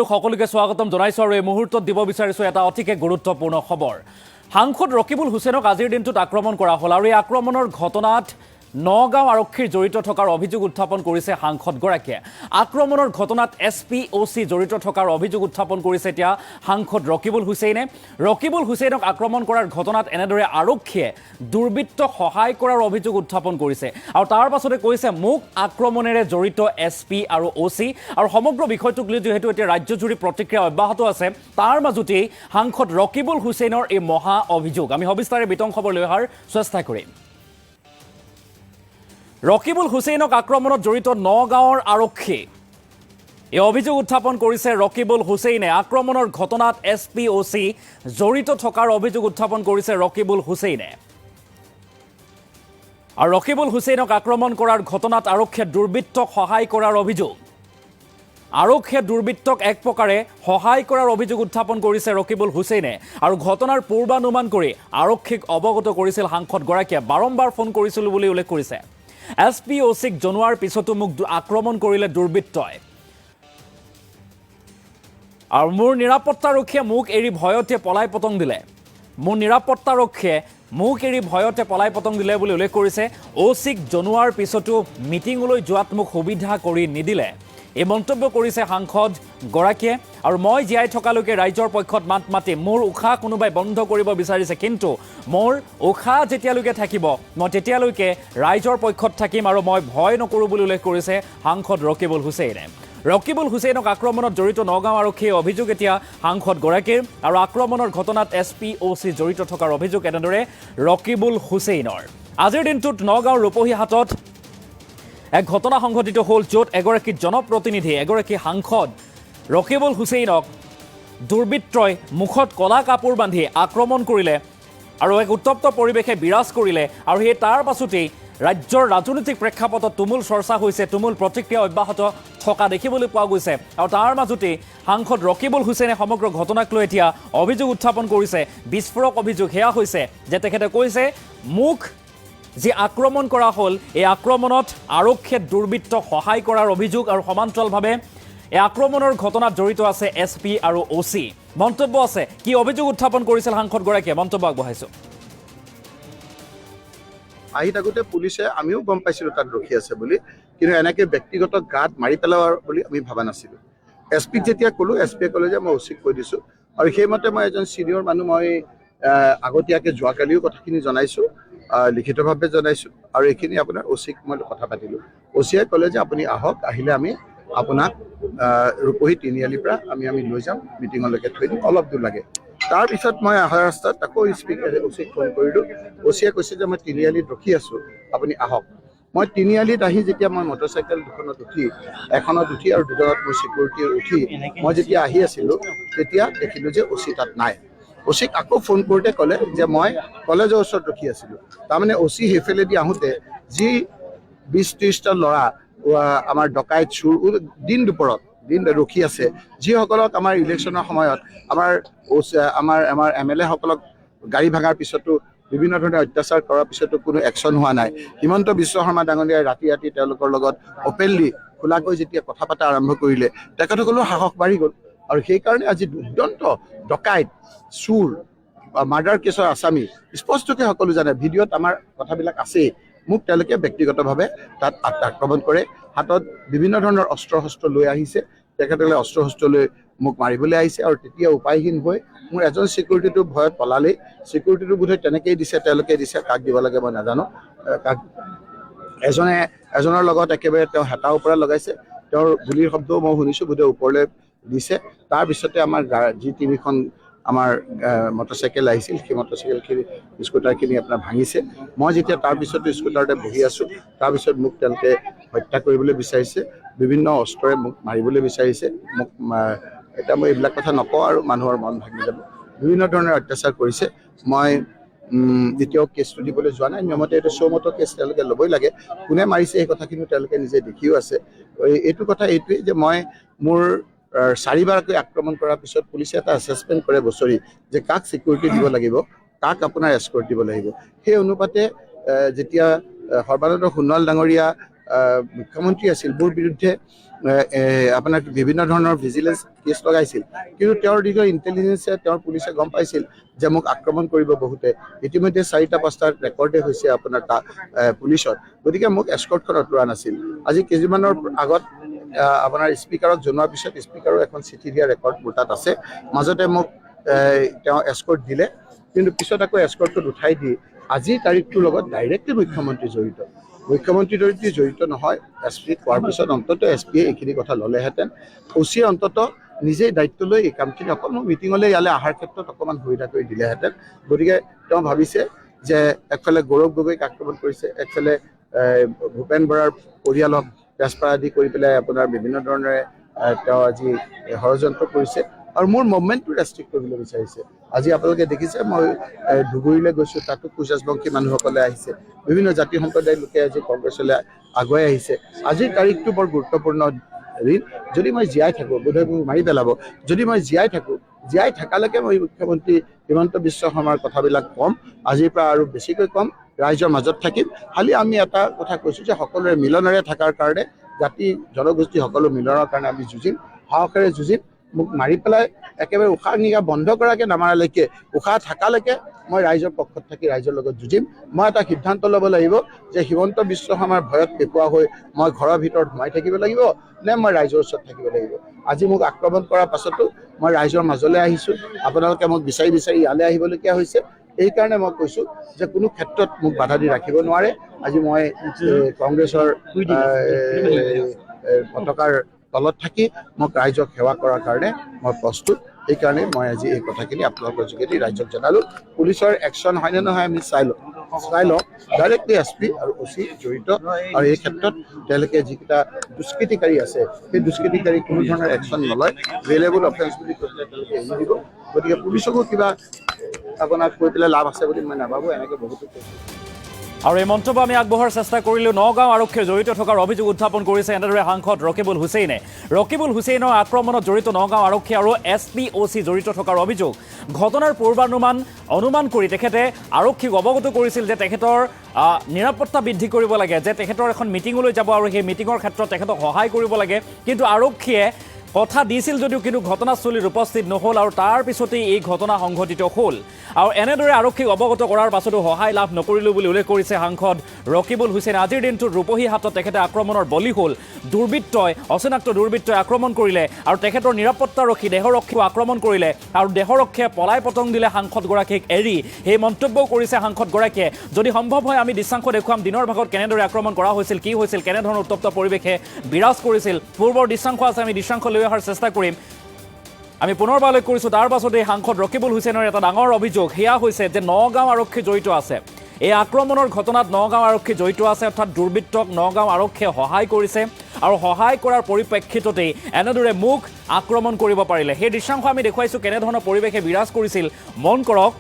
সকলোকে স্বাগতম জনাইছো আৰু এই মুহূৰ্তত দিব বিচাৰিছো এটা অতিকে গুৰুত্বপূৰ্ণ খবৰ। সাংসদ ৰকিবুল হুছেইনক আজিৰ দিনটোত আক্ৰমণ কৰা হ'ল আৰু এই আক্ৰমণৰ ঘটনাত নগাঁও আৰক্ষীৰ জড়িত থকাৰ অভিযোগ উত্থাপন কৰিছে সাংসদগৰাকীয়ে। আক্ৰমণৰ ঘটনাত SPOC জড়িত থকাৰ অভিযোগ উত্থাপন কৰিছে এতিয়া সাংসদ ৰকিবুল হুছেইনে। ৰকিবুল হুছেইনক আক্ৰমণ কৰাৰ ঘটনাত এনেদৰে আৰক্ষীয়ে দুৰ্বৃত্তক সহায় কৰাৰ অভিযোগ উত্থাপন কৰিছে আৰু তাৰ পাছতে কৈছে মোক আক্ৰমণেৰে জড়িত SP আৰু OC আৰু সমগ্ৰ বিষয়টোক লৈ যেহেতু এতিয়া ৰাজ্যজুৰি প্ৰতিক্ৰিয়া অব্যাহত আছে তাৰ মাজতেই সাংসদ ৰকিবুল হুছেইনৰ এই মহা অভিযোগ আমি সবিস্তাৰে বিতং খবৰ লৈ অহাৰ চেষ্টা কৰিম। ৰকিবুল হুছেইনক আক্ৰমণত জড়িত নগাঁৱৰ আৰক্ষী এই অভিযোগ উত্থাপন কৰিছে ৰকিবুল হুছেইনে। আক্ৰমণৰ ঘটনাত SPOC জড়িত থকাৰ অভিযোগ উত্থাপন কৰিছে ৰকিবুল হুছেইনে আৰু ৰকিবুল হুছেইনক আক্ৰমণ কৰাৰ ঘটনাত আৰক্ষীয়ে দুৰ্বৃত্তক সহায় কৰাৰ অভিযোগ। আৰক্ষীয়ে দুৰ্বৃত্তক এক প্ৰকাৰে সহায় কৰাৰ অভিযোগ উত্থাপন কৰিছে ৰকিবুল হুছেইনে আৰু ঘটনাৰ পূৰ্বানুমান কৰি আৰক্ষীক অৱগত কৰিছিল সাংসদগৰাকীয়ে। বাৰম্বাৰ ফোন কৰিছিলোঁ বুলি উল্লেখ কৰিছে। SPOCক জনোৱাৰ পিছতো মোক আক্ৰমণ কৰিলে দুৰ্বৃত্তই আৰু মোৰ নিৰাপত্তাৰক্ষীয়ে মোক এৰি ভয়তে পলাই পতং দিলে। মোৰ নিৰাপত্তাৰক্ষীয়ে মোক এৰি ভয়তে পলাই পতং দিলে বুলি উল্লেখ কৰিছে। OCক জনোৱাৰ পিছতো মিটিঙলৈ যোৱাত মোক সুবিধা কৰি নিদিলে এই মন্তব্য কৰিছে সাংসদগৰাকীয়ে। আৰু মই জীয়াই থকালৈকে ৰাইজৰ পক্ষত মাত মাতিম। মোৰ উশাহ কোনোবাই বন্ধ কৰিব বিচাৰিছে কিন্তু মোৰ উশাহ যেতিয়ালৈকে থাকিব মই তেতিয়ালৈকে ৰাইজৰ পক্ষত থাকিম আৰু মই ভয় নকৰোঁ বুলি উল্লেখ কৰিছে সাংসদ ৰকিবুল হুছেইনে। ৰকিবুল হুছেইনক আক্ৰমণত জড়িত নগাঁও আৰক্ষীয়ে অভিযোগ এতিয়া সাংসদগৰাকীৰ আৰু আক্ৰমণৰ ঘটনাত SPOC জড়িত থকাৰ অভিযোগ এনেদৰে ৰকিবুল হুছেইনৰ। আজিৰ দিনটোত নগাঁৱৰ ৰূপহীহাটত এক ঘটনা সংঘটিত হ'ল য'ত এগৰাকী জনপ্ৰতিনিধি এগৰাকী সাংসদ ৰকিবুল হুছেইনক দুৰ্বৃত্তই মুখত কলা কাপোৰ বান্ধি আক্ৰমণ কৰিলে আৰু এক উত্তপ্ত পৰিৱেশে বিৰাজ কৰিলে আৰু সেই তাৰ পাছতেই ৰাজ্যৰ ৰাজনৈতিক প্ৰেক্ষাপটত তুমুল চৰ্চা হৈছে, তুমুল প্ৰতিক্ৰিয়া অব্যাহত থকা দেখিবলৈ পোৱা গৈছে আৰু তাৰ মাজতেই সাংসদ ৰকিবুল হুছেইনে সমগ্ৰ ঘটনাক লৈ এতিয়া অভিযোগ উত্থাপন কৰিছে। বিস্ফোৰক অভিযোগ সেয়া হৈছে যে তেখেতে কৈছে মোক যি আক্ৰমণ কৰা হ'ল এই আক্ৰমণত আৰক্ষীয়ে দুৰ্বৃত্তক সহায় কৰাৰ অভিযোগ আৰু সমান্তৰালভাৱে এই আক্ৰমণৰ ঘটনাত জড়িত আছে SP আৰু OC। মন্তব্য আছে কি অভিযোগ উত্থাপন কৰিছিল সাংসদগৰাকীয়ে, মন্তব্য আগবঢ়াইছোঁ। আহি থাকোঁতে পুলিচে আমিও গম পাইছিলোঁ তাত ৰখি আছে বুলি, কিন্তু এনেকৈ ব্যক্তিগত গাত মাৰি পেলোৱাৰ বুলি আমি ভবা নাছিলোঁ। SPক যেতিয়া ক'লোঁ SPয়ে ক'লে যে মই OCক কৈ দিছোঁ আৰু সেইমতে মই এজন ছিনিয়ৰ মানুহ মই আগতীয়াকৈ যোৱাকালিও কথাখিনি জনাইছোঁ, লিখিতভাৱে জনাইছোঁ আৰু এইখিনি আপোনাৰ OCক মই কথা পাতিলোঁ। OCয়ে ক'লে যে আপুনি আহক, আহিলে আমি আপোনাক ৰূপহী তিনিআলিৰ পৰা আমি লৈ যাম, মিটিঙলৈকে থৈ দিম, অলপ দূৰ লাগে। তাৰপিছত মই অহা ৰাস্তাত আকৌ OCক ফোন কৰিলোঁ। OCয়ে কৈছে যে মই তিনিআলিত ৰখি আছোঁ, আপুনি আহক। মই তিনিআলিত আহি যেতিয়া মই মটৰচাইকেল দুখনত উঠি এখনত উঠি আৰু দুজনত মই চিকিউৰিটি উঠি মই যেতিয়া আহি আছিলোঁ তেতিয়া দেখিলোঁ যে OC তাত নাই। OCক আকৌ ফোন কৰোঁতে ক'লে যে মই কলেজৰ ওচৰত ৰখি আছিলোঁ। তাৰমানে OC সেইফালেদি আহোঁতে যি 20-30টা ল'ৰা আমাৰ ডকাইত চুৰ দিন দুপৰত ৰখি আছে, যিসকলক আমাৰ ইলেকশ্যনৰ সময়ত আমাৰ MLA সকলক গাড়ী ভাঙাৰ পিছতো বিভিন্ন ধৰণৰ অত্যাচাৰ কৰাৰ পিছতো কোনো একশ্যন হোৱা নাই। হিমন্ত বিশ্ব শৰ্মা ডাঙৰীয়াই ৰাতি ৰাতি তেওঁলোকৰ লগত অপেনলি খোলাকৈ যেতিয়া কথা পতা আৰম্ভ কৰিলে তেখেতসকলৰ সাহস বাঢ়ি গ'ল আৰু সেইকাৰণে আজি দুৰ্দান্ত ডকাইত চুৰ মাৰ্ডাৰ কেছৰ আসামী স্পষ্টকৈ সকলো জানে, ভিডিঅ'ত আমাৰ কথাবিলাক আছেই। মোক তেওঁলোকে ব্যক্তিগতভাৱে তাত আক্ৰমণ কৰে, হাতত বিভিন্ন ধৰণৰ অস্ত্ৰ শস্ত্ৰ লৈ আহিছে, তেখেতসকলে অস্ত্ৰ শস্ত্ৰ লৈ মোক মাৰিবলৈ আহিছে আৰু তেতিয়া উপায়হীন হৈ মোৰ এজন চিকিউৰিটিটো ভয়ত পলালেই। চিকিউৰিটিটো বোধহয় তেনেকেই দিছে, তেওঁলোকে দিছে, কাক দিব লাগে মই নাজানো। কাক এজনৰ লগত একেবাৰে তেওঁ হেতাৰ ওপৰত লগাইছে, তেওঁৰ গুলিৰ শব্দও মই শুনিছোঁ, বোধহয় ওপৰলৈ দিছে। তাৰপিছতে আমাৰ যি তিনিখন আমাৰ মটৰচাইকেল আহিছিল সেই মটৰচাইকেলখিনি স্কুটাৰখিনি আপোনাৰ ভাঙিছে। মই যেতিয়া তাৰপিছতো স্কুটাৰতে বহি আছোঁ তাৰপিছত মোক তেওঁলোকে হত্যা কৰিবলৈ বিচাৰিছে, বিভিন্ন অস্ত্ৰৰে মোক মাৰিবলৈ বিচাৰিছে। মোক এতিয়া মই এইবিলাক কথা নকওঁ আৰু মানুহৰ মন ভাঙি যাব। বিভিন্ন ধৰণৰ অত্যাচাৰ কৰিছে। মই এতিয়াও কেছটো দিবলৈ যোৱা নাই, নিয়মতে এইটো চৌমতৰ কেছ তেওঁলোকে ল'বই লাগে। কোনে মাৰিছে সেই কথাখিনিও তেওঁলোকে নিজে দেখিও আছে। এইটো কথা এইটোৱেই যে মই মোৰ 4বাৰকৈ আক্ৰমণ কৰাৰ পিছত পুলিচে এটা এছেছমেণ্ট কৰে বছৰি যে কাক চিকিউৰিটি দিব লাগিব, কাক আপোনাৰ এস্কৰ্ট দিব লাগিব। সেই অনুপাতে যেতিয়া সৰ্বানন্দ সোণোৱাল ডাঙৰীয়া মুখ্যমন্ত্ৰী আছিল মোৰ বিৰুদ্ধে আপোনাৰ বিভিন্ন ধৰণৰ ভিজিলেন্স কেছ লগাইছিল কিন্তু তেওঁৰ দিনৰ ইণ্টেলিজেন্সে তেওঁৰ পুলিচে গম পাইছিল যে মোক আক্ৰমণ কৰিব বহুতে ইতিমধ্যে 4-5টা ৰেকৰ্ডে হৈছে আপোনাৰ পুলিচত গতিকে মোক এস্কৰ্টখনত লোৱা নাছিল আজি কেইদিনমানৰ আগত আপোনাৰ স্পীকাৰক জনোৱাৰ পিছত স্পীকাৰৰ এখন চিঠি দিয়া ৰেকৰ্ড মোৰ তাত আছে মাজতে মোক তেওঁ এস্কৰ্ট দিলে কিন্তু পিছত আকৌ এস্কৰ্টটো উঠাই দি আজিৰ তাৰিখটোৰ লগত ডাইৰেক্টলি মুখ্যমন্ত্ৰী জড়িত নহয় SP কোৱাৰ পিছত অন্তত SPয়ে এইখিনি কথা ল'লেহেঁতেন OCয়ে অন্তত নিজেই দায়িত্ব লৈ এই কামখিনি অকল মোৰ মিটিঙলৈ ইয়ালৈ অহাৰ ক্ষেত্ৰত অকণমান সুবিধা কৰি দিলেহেঁতেন গতিকে তেওঁ ভাবিছে যে একফালে গৌৰৱ গগৈক আক্ৰমণ কৰিছে একফালে ভূপেন বৰাৰ পৰিয়ালক তেজপাত আদি কৰি পেলাই আপোনাৰ বিভিন্ন ধৰণেৰে তেওঁ আজি ষড়যন্ত্ৰ কৰিছে আৰু মোৰ মুভমেণ্টটো ৰেষ্ট্ৰিক্ট কৰিবলৈ বিচাৰিছে আজি আপোনালোকে দেখিছে মই ধুবুৰীলৈ গৈছোঁ তাতো কোচ-ৰাজবংশী মানুহসকলে আহিছে বিভিন্ন জাতি সম্প্ৰদায়ৰ লোকে আজি কংগ্ৰেছলৈ আগুৱাই আহিছে আজিৰ তাৰিখটো বৰ গুৰুত্বপূৰ্ণ দিন যদি মই জীয়াই থাকোঁ বোধহয় মোক মাৰি পেলাব যদি মই জীয়াই থকালৈকে মই মুখ্যমন্ত্ৰী হিমন্ত বিশ্ব শৰ্মাৰ কথাবিলাক ক'ম আজিৰ পৰা আৰু বেছিকৈ ক'ম ৰাইজৰ মাজত থাকিম খালি আমি এটা কথা কৈছোঁ যে সকলোৰে মিলনেৰে থকাৰ কাৰণে জাতি জনগোষ্ঠী সকলো মিলনৰ কাৰণে আমি যুঁজিম সাহসেৰে যুঁজিম মোক মাৰি পেলাই একেবাৰে উশাহ নিশাহ বন্ধ কৰাকৈ নামাৰালৈকে উশাহ থকালৈকে মই ৰাইজৰ পক্ষত থাকি ৰাইজৰ লগত যুঁজিম মই এটা সিদ্ধান্ত ল'ব লাগিব যে হিমন্ত বিশ্ব শৰ্মাৰ ভয়ত পেপোৱা হৈ মই ঘৰৰ ভিতৰত সোমাই থাকিব লাগিব নে মই ৰাইজৰ ওচৰত থাকিব লাগিব আজি মোক আক্ৰমণ কৰাৰ পাছতো মই ৰাইজৰ মাজলৈ আহিছোঁ আপোনালোকে মোক বিচাৰি ইয়ালৈ আহিবলগীয়া হৈছে এইকাৰণে মই কৈছোঁ যে কোনো ক্ষেত্ৰত মোক বাধা দি ৰাখিব নোৱাৰে আজি মই কংগ্ৰেছৰ পতাকাৰ তলত থাকি মোক ৰাইজক সেৱা কৰাৰ কাৰণে মই প্ৰস্তুত সেইকাৰণে মই আজি এই কথাখিনি আপোনালোকৰ যোগেদি ৰাইজক জনালোঁ পুলিচৰ একশ্যন হয়নে নহয় আমি চাই লওঁ ডাইৰেক্টলি SP আৰু OC জড়িত আৰু এই ক্ষেত্ৰত তেওঁলোকে যিকেইটা দুষ্কৃতিকাৰী আছে সেই দুষ্কৃতিকাৰী কোনো ধৰণৰ একশ্যন নলয় ভেৰিয়েবল অফেন্স বুলি কৈ পেলাই তেওঁলোকে এৰি দিব গতিকে পুলিচকো কিবা আপোনাক কৈ পেলাই লাভ আছে বুলি মই নাভাবোঁ এনেকৈ বহুতো কৈছোঁ আৰু এই মন্তব্য আমি আগবঢ়াৰ চেষ্টা কৰিলোঁ নগাঁও আৰক্ষীৰ জড়িত থকাৰ অভিযোগ উত্থাপন কৰিছে এনেদৰে সাংসদ ৰকিবুল হুছেইনৰ আক্ৰমণত জড়িত নগাঁও আৰক্ষী আৰু SP OC জড়িত থকাৰ অভিযোগ ঘটনাৰ অনুমান কৰি তেখেতে আৰক্ষীক অৱগত কৰিছিল যে তেখেতৰ নিৰাপত্তা বৃদ্ধি কৰিব লাগে যে তেখেতৰ এখন মিটিঙলৈ যাব আৰু সেই মিটিঙৰ ক্ষেত্ৰত তেখেতক সহায় কৰিব লাগে কিন্তু আৰক্ষীয়ে কথা দিছিল যদিও কিন্তু ঘটনাস্থলীত উপস্থিত নহ'ল আৰু তাৰ পিছতেই এই ঘটনা সংঘটিত হ'ল আৰু এনেদৰে আৰক্ষীক অৱগত কৰাৰ পাছতো সহায় লাভ নকৰিলোঁ বুলি উল্লেখ কৰিছে সাংসদ ৰকিবুল হুছেইনে আজিৰ দিনটোত ৰূপহী হাতত তেখেতে আক্ৰমণৰ বলি হ'ল অচিনাক্ত দুৰ্বৃত্তই আক্ৰমণ কৰিলে আৰু তেখেতৰ নিৰাপত্তাৰক্ষী দেহৰক্ষীও আক্ৰমণ কৰিলে আৰু দেহৰক্ষীয়ে পলাই পতং দিলে সাংসদগৰাকীক এৰি সেই মন্তব্যও কৰিছে সাংসদগৰাকীয়ে যদি সম্ভৱ হয় আমি দৃশ্যাংশ দেখুৱাম দিনৰ ভাগত কেনেদৰে আক্ৰমণ কৰা হৈছিল কি হৈছিল কেনেধৰণৰ উত্তপ্ত পৰিৱেশে বিৰাজ কৰিছিল পূৰ্বৰ দৃশ্যাংশ আছে আমি দৃশ্যাংশ লৈ অহাৰ চেষ্টা কৰিম আমি পুনৰবাৰ উল্লেখ কৰিছোঁ তাৰ পাছতে সাংসদ ৰকিবুল হুছেইনৰ এটা ডাঙৰ অভিযোগ সেয়া হৈছে যে নগাঁও আৰক্ষী জড়িত আছে এই আক্ৰমণৰ ঘটনাত নগাঁও আৰক্ষী জড়িত আছে অৰ্থাৎ দুৰ্বৃত্তক নগাঁও আৰক্ষীয়ে সহায় কৰিছে আৰু সহায় কৰাৰ পৰিপ্ৰেক্ষিততেই এনেদৰে মুখ আক্ৰমণ কৰিব পাৰিলে সেই দৃশ্যাংশ আমি দেখুৱাইছোঁ কেনেধৰণৰ পৰিৱেশে বিৰাজ কৰিছিল মন কৰক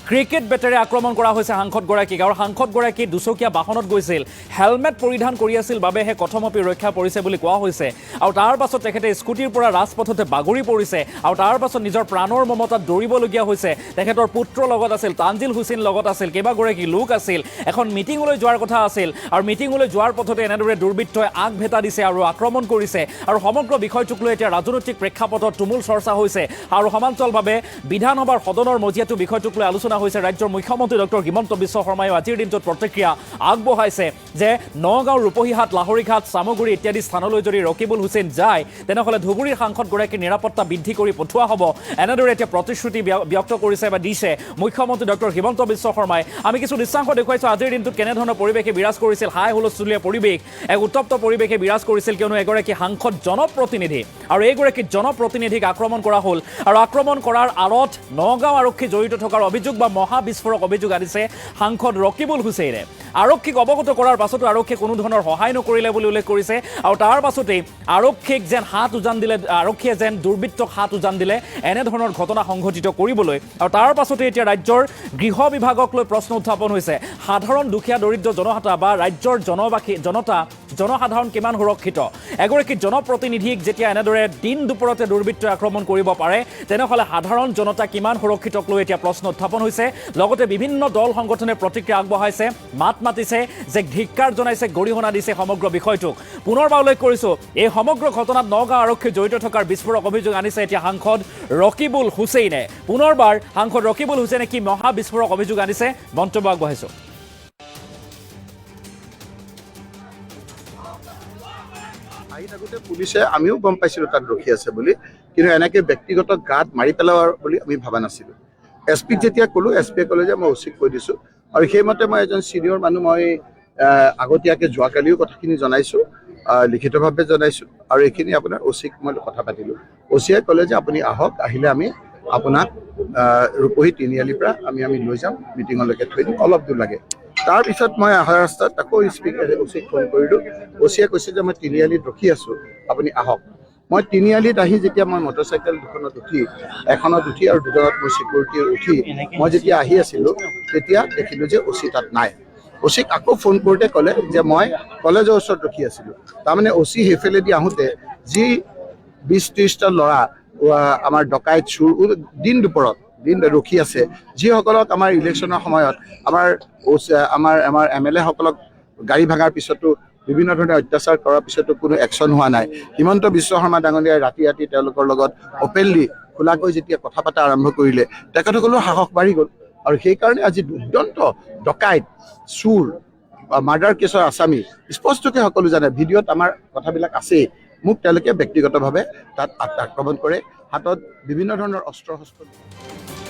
ক্ৰিকেট বেটেৰে আক্ৰমণ কৰা হৈছে সাংসদগৰাকীক আৰু সাংসদগৰাকী দুচকীয়া বাহনত গৈছিল হেলমেট পৰিধান কৰি আছিল বাবেহে কথমপি ৰক্ষা পৰিছে বুলি কোৱা হৈছে আৰু তাৰ পাছত তেখেতে স্কুটিৰ পৰা ৰাজপথতে বাগৰি পৰিছে আৰু তাৰ পাছত নিজৰ প্ৰাণৰ মমতাত দৌৰিবলগীয়া হৈছে তেখেতৰ পুত্ৰ লগত আছিল তানজিল হুছেইন লগত আছিল কেইবাগৰাকী লোক আছিল এখন মিটিঙলৈ যোৱাৰ কথা আছিল আৰু মিটিঙলৈ যোৱাৰ পথতে এনেদৰে দুৰ্বৃত্তই আগভেটা দিছে আৰু আক্ৰমণ কৰিছে আৰু সমগ্ৰ বিষয়টোক লৈ এতিয়া ৰাজনৈতিক প্ৰেক্ষাপটত তুমুল চৰ্চা হৈছে আৰু সমান্তৰালভাৱে বিধানসভাৰ সদনৰ মজিয়াটো বিষয়টোক লৈ আলোচনা হৈছে ৰাজ্যৰ মুখ্যমন্ত্ৰী ডক্টৰ হিমন্ত বিশ্ব শৰ্মায়ো আজিৰ দিনটোত প্ৰতিক্ৰিয়া আগবঢ়াইছে যে নগাঁও ৰূপহীহাট লাহৰীঘাট চামগুৰি ইত্যাদি স্থানলৈ যদি ৰকিবুল হুছেইন যায় তেনেহ'লে ধুবুৰীৰ সাংসদগৰাকীৰ নিৰাপত্তা বৃদ্ধি কৰি পঠোৱা হ'ব এনেদৰে এতিয়া প্ৰতিশ্ৰুতি ব্যক্ত কৰিছে বা দিছে মুখ্যমন্ত্ৰী ডক্টৰ হিমন্ত বিশ্ব শৰ্মাই আমি কিছু দৃশ্যাংশ দেখুৱাইছোঁ আজিৰ দিনটোত কেনেধৰণৰ পৰিৱেশে বিৰাজ কৰিছিল হাই হুলস্থুলীয়া পৰিৱেশ এক উত্তপ্ত পৰিৱেশে বিৰাজ কৰিছিল কিয়নো এগৰাকী সাংসদ জনপ্ৰতিনিধি আৰু এইগৰাকী জনপ্ৰতিনিধিক আক্ৰমণ কৰা হ'ল আৰু আক্ৰমণ কৰাৰ আঁৰত নগাঁও আৰক্ষী জড়িত থকাৰ অভিযোগ বা মহাবিস্ফোৰক অভিযোগ আনিছে সাংসদ ৰকিবুল হুছেইনে আৰক্ষীক অৱগত কৰাৰ পাছতো আৰক্ষীয়ে কোনো ধৰণৰ সহায় নকৰিলে বুলি উল্লেখ কৰিছে আৰু তাৰ পাছতেই আৰক্ষীক যেন হাত উজান দিলে আৰক্ষীয়ে যেন দুৰ্বৃত্তক হাত উজান দিলে এনেধৰণৰ ঘটনা সংঘটিত কৰিবলৈ আৰু তাৰ পাছতে এতিয়া ৰাজ্যৰ গৃহ বিভাগক লৈ প্ৰশ্ন উত্থাপন হৈছে সাধাৰণ দুখীয়া দৰিদ্ৰ জনতা বা ৰাজ্যৰ জনতা জনসাধাৰণ কিমান সুৰক্ষিত এগৰাকী জনপ্ৰতিনিধিক যেতিয়া এনেদৰে দিন দুপৰতে দুৰ্বৃত্তই আক্ৰমণ কৰিব পাৰে তেনেহ'লে সাধাৰণ জনতা কিমান সুৰক্ষিতক লৈ এতিয়া প্ৰশ্ন উত্থাপন হৈছে লগতে বিভিন্ন দল সংগঠনে প্ৰতিক্ৰিয়া আগবঢ়াইছে মাত মাতিছে যে ধিক্কাৰ জনাইছে গৰিহণা দিছে সমগ্ৰ বিষয়টোক পুনৰবাৰ উল্লেখ কৰিছোঁ এই সমগ্ৰ ঘটনাত নগাঁও আৰক্ষী জড়িত থকাৰ বিস্ফোৰক অভিযোগ আনিছে এতিয়া সাংসদ ৰকিবুল হুছেইনে পুনৰবাৰ সাংসদ ৰকিবুল হুছেইনে কি মহা বিস্ফোৰক অভিযোগ আনিছে মন্তব্য আগবঢ়াইছোঁ আহি থাকোঁতে পুলিচে আমিও গম পাইছিলোঁ তাত ৰখি আছে বুলি কিন্তু এনেকৈ ব্যক্তিগত গাত মাৰি পেলোৱাৰ বুলি আমি ভবা নাছিলোঁ এছপিক যেতিয়া ক'লোঁ এছপিয়ে ক'লে যে মই অচিক কৈ দিছোঁ আৰু সেইমতে মই এজন ছিনিয়ৰ মানুহ মই আগতীয়াকৈ যোৱাকালিও কথাখিনি জনাইছোঁ লিখিতভাৱে জনাইছোঁ আৰু এইখিনি আপোনাৰ অচিক মই কথা পাতিলোঁ অচিয়ে ক'লে যে আপুনি আহক আহিলে আমি আপোনাক ৰূপহী তিনিআলিৰ পৰা আমি লৈ যাম মিটিঙলৈকে থৈ দিম অলপ দূৰ লাগে তাৰপিছত মই অহা ৰাস্তাত আকৌ অচিক ফোন কৰিলোঁ অচিয়ে কৈছে যে মই তিনিআলিত ৰখি আছোঁ আপুনি আহক মই তিনিআলিত আহি যেতিয়া মই মটৰচাইকেল দুখনত উঠি এখনত উঠি আৰু দুজনত মই চিকিউৰিটি উঠি মই যেতিয়া আহি আছিলোঁ তেতিয়া দেখিলোঁ যে অচি তাত নাই অচিক আকৌ ফোন কৰোঁতে ক'লে যে মই কলেজৰ ওচৰত ৰখি আছিলোঁ তাৰমানে অচি সেইফালেদি আহোঁতে যি 20-30টা ল'ৰা আমাৰ ডকাইত চুৰ দিন দুপৰত ৰখি আছে যিসকলক আমাৰ ইলেকশ্যনৰ সময়ত আমাৰ MLA সকলক গাড়ী ভাঙাৰ পিছতো বিভিন্ন ধৰণে অত্যাচাৰ কৰাৰ পিছতো কোনো একশ্যন হোৱা নাই হিমন্ত বিশ্ব শৰ্মা ডাঙৰীয়াই ৰাতি তেওঁলোকৰ লগত অপেনলি খোলাকৈ যেতিয়া কথা পতা আৰম্ভ কৰিলে তেখেতসকলৰ সাহস বাঢ়ি গ'ল আৰু সেইকাৰণে আজি দুৰ্দান্ত ডকাইত চুৰ মাৰ্ডাৰ কেছৰ আসামী স্পষ্টকৈ সকলো জানে ভিডিঅ'ত আমাৰ কথাবিলাক আছেই মোক তেওঁলোকে ব্যক্তিগতভাৱে তাত আক্ৰমণ কৰে হাতত বিভিন্ন ধৰণৰ অস্ত্ৰ শস্ত্ৰ